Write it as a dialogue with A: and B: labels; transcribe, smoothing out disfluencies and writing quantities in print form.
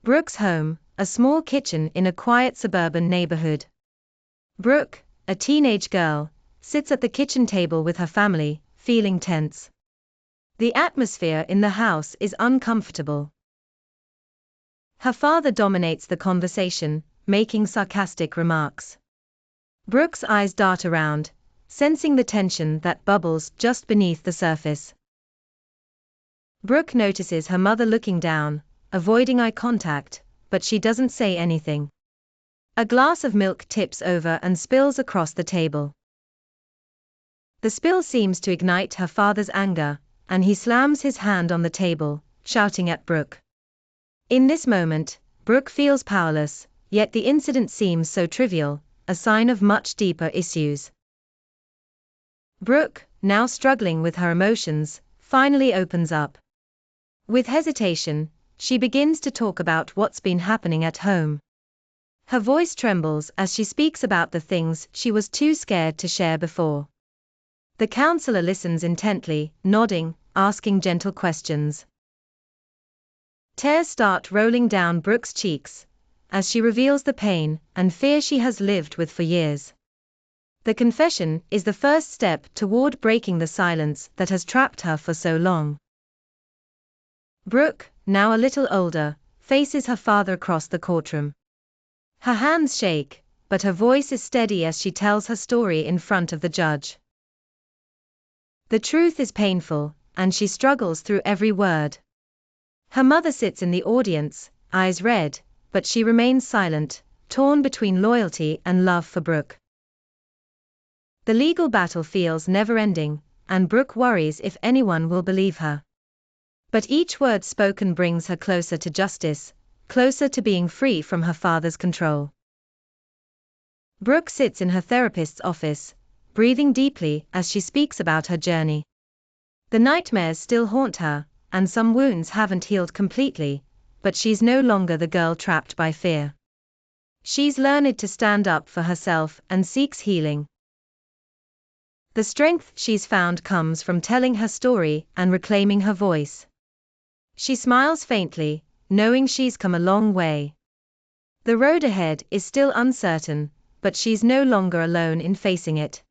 A: Brooke's home, a small kitchen in a quiet suburban neighborhood. Brooke, a teenage girl, sits at the kitchen table with her family, feeling tense. The atmosphere in the house is uncomfortable. Her father dominates the conversation, making sarcastic remarks. Brooke's eyes dart around, sensing the tension that bubbles just beneath the surface. Brooke notices her mother looking down, avoiding eye contact, but she doesn't say anything. A glass of milk tips over and spills across the table. The spill seems to ignite her father's anger, and he slams his hand on the table, shouting at Brooke. In this moment, Brooke feels powerless, yet the incident seems so trivial, a sign of much deeper issues. Brooke, now struggling with her emotions, finally opens up. With hesitation, she begins to talk about what's been happening at home. Her voice trembles as she speaks about the things she was too scared to share before. The counselor listens intently, nodding, asking gentle questions. Tears start rolling down Brooke's cheeks as she reveals the pain and fear she has lived with for years. The confession is the first step toward breaking the silence that has trapped her for so long. Brooke, now a little older, faces her father across the courtroom. Her hands shake, but her voice is steady as she tells her story in front of the judge. The truth is painful, and she struggles through every word. Her mother sits in the audience, eyes red, but she remains silent, torn between loyalty and love for Brooke. The legal battle feels never-ending, and Brooke worries if anyone will believe her. But each word spoken brings her closer to justice, closer to being free from her father's control. Brooke sits in her therapist's office, breathing deeply as she speaks about her journey. The nightmares still haunt her, and some wounds haven't healed completely, but she's no longer the girl trapped by fear. She's learned to stand up for herself and seeks healing. The strength she's found comes from telling her story and reclaiming her voice. She smiles faintly, knowing she's come a long way. The road ahead is still uncertain, but she's no longer alone in facing it.